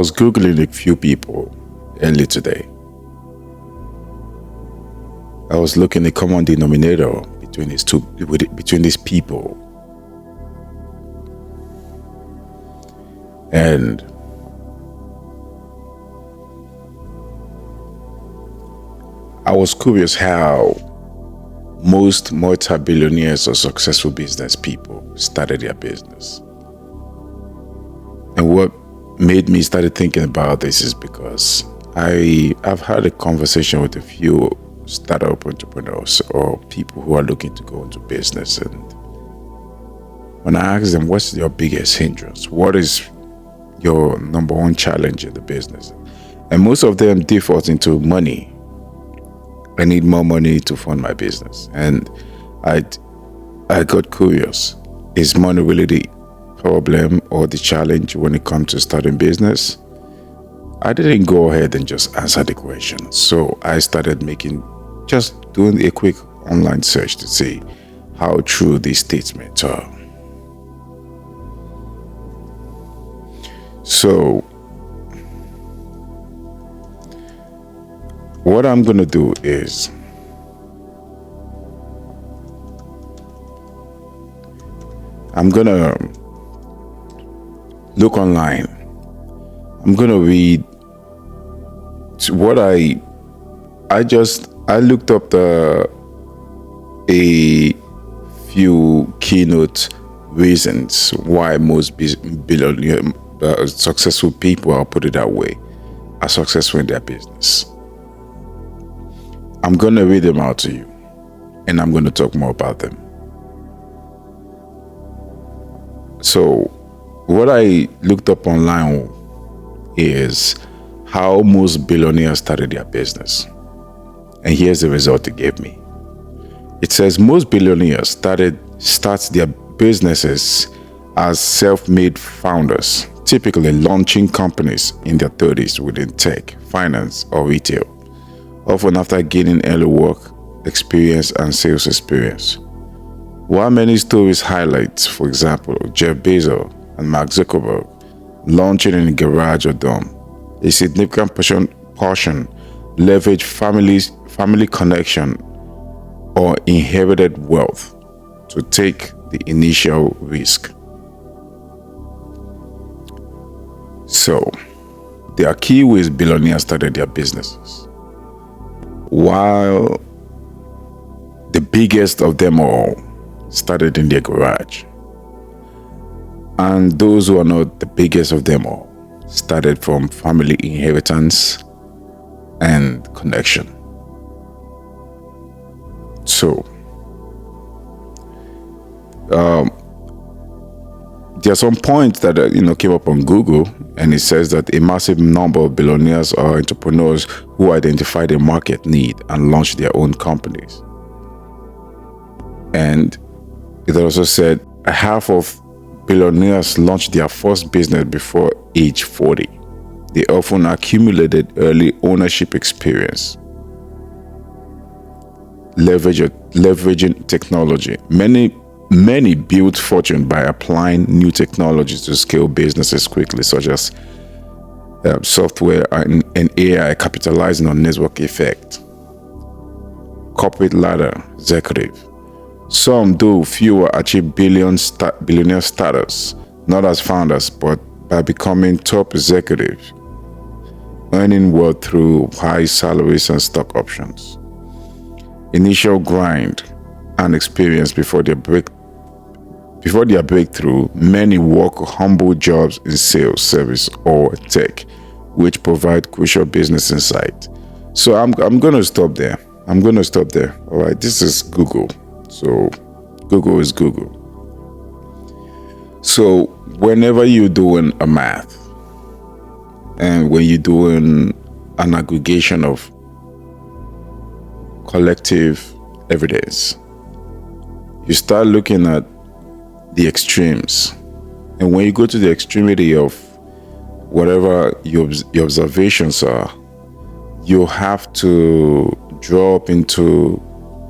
was Googling a few people early today. I was looking at the common denominator between these people. And I was curious how most multi-billionaires or successful business people started their business. And what made me start thinking about this is because I've had a conversation with a few startup entrepreneurs or people who are looking to go into business, and when I ask them, what's your biggest hindrance? What is your number one challenge in the business? And most of them default into money. I need more money to fund my business. And I got curious. Is money really the problem or the challenge when it comes to starting business? I didn't go ahead and just answer the question. So I started doing a quick online search to see how true these statements are. So what I'm going to do is I'm going to look online. I'm going to read what I looked up a few keynote reasons why most successful people, I'll put it that way, are successful in their business. I'm going to read them out to you, and I'm going to talk more about them. So what I looked up online is how most billionaires started their business. And here's the result it gave me. It says most billionaires start their businesses as self-made founders, typically launching companies in their 30s within tech, finance, or retail, often after gaining early work experience and sales experience. While many stories highlight, for example, Jeff Bezos and Mark Zuckerberg launching in a garage or dorm, a significant portion leverage family connection or inherited wealth to take the initial risk. So, there are key ways billionaires started their businesses. While the biggest of them all started in their garage, and those who are not the biggest of them all started from family inheritance and connection. So, there are some points that came up on Google, and it says that a massive number of billionaires are entrepreneurs who identified a market need and launched their own companies. And it also said half of billionaires launched their first business before age 40. They often accumulated early ownership experience, leveraging technology. Many built fortune by applying new technologies to scale businesses quickly, such as software and AI, capitalizing on network effect. Corporate ladder executive. Some, though fewer, achieve billionaire status, not as founders, but by becoming top executives, earning wealth through high salaries and stock options. Initial grind and experience before their breakthrough, many work humble jobs in sales, service, or tech, which provide crucial business insight. So I'm going to stop there. All right, this is Google. So Google is Google. So whenever you're doing a math, and when you're doing an aggregation of collective evidence, you start looking at the extremes. And when you go to the extremity of whatever your observations are, you have to draw up into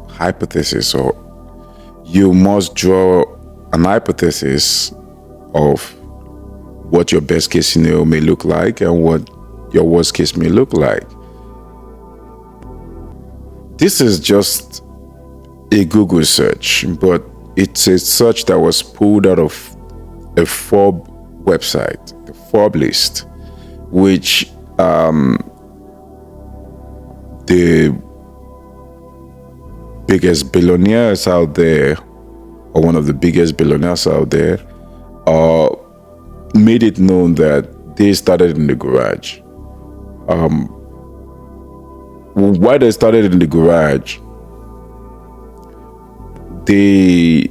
hypothesis, or you must draw an hypothesis of what your best case scenario may look like and what your worst case may look like. This is just a Google search, but it's a search that was pulled out of a Forbes website, the Forbes list, which the biggest billionaires out there, or one of the biggest billionaires out there, made it known that they started in the garage. Why they started in the garage, they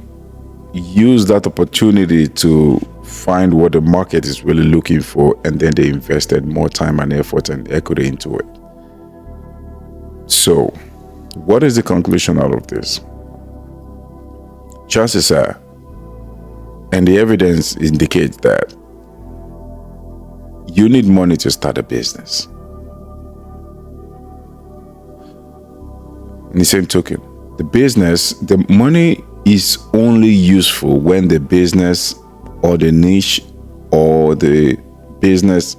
used that opportunity to find what the market is really looking for, and then they invested more time and effort and equity into it. So, what is the conclusion out of this? Chances are, and the evidence indicates that you need money to start a business. In the same token, the money is only useful when the business or the niche or the business,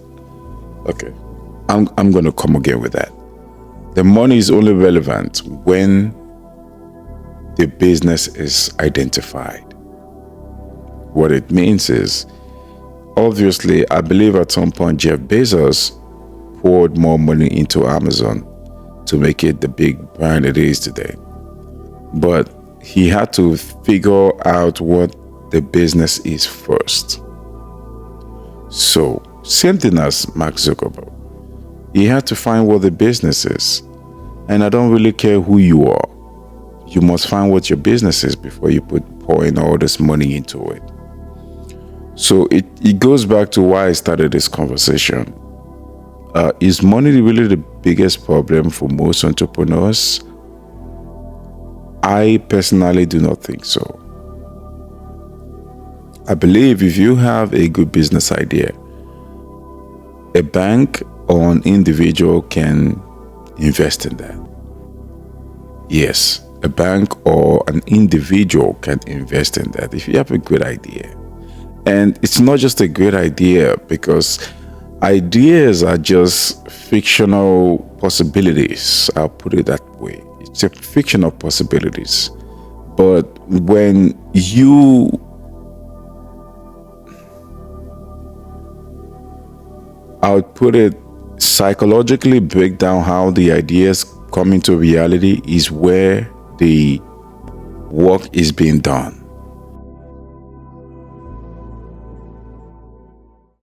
okay, I'm going to come again with that. The money is only relevant when the business is identified. What it means is, obviously, I believe at some point Jeff Bezos poured more money into Amazon to make it the big brand it is today. But he had to figure out what the business is first. So, same thing as Mark Zuckerberg. He had to find what the business is. And I don't really care who you are. You must find what your business is before you pour in all this money into it. So it goes back to why I started this conversation. Is money really the biggest problem for most entrepreneurs? I personally do not think so. I believe if you have a good business idea, a bank or an individual can invest in that. Yes, a bank or an individual can invest in that if you have a good idea. And it's not just a great idea, because ideas are just fictional possibilities. I'll put it that way. It's a fiction of possibilities. But when you output it, psychologically break down how the ideas come into reality, is where the work is being done.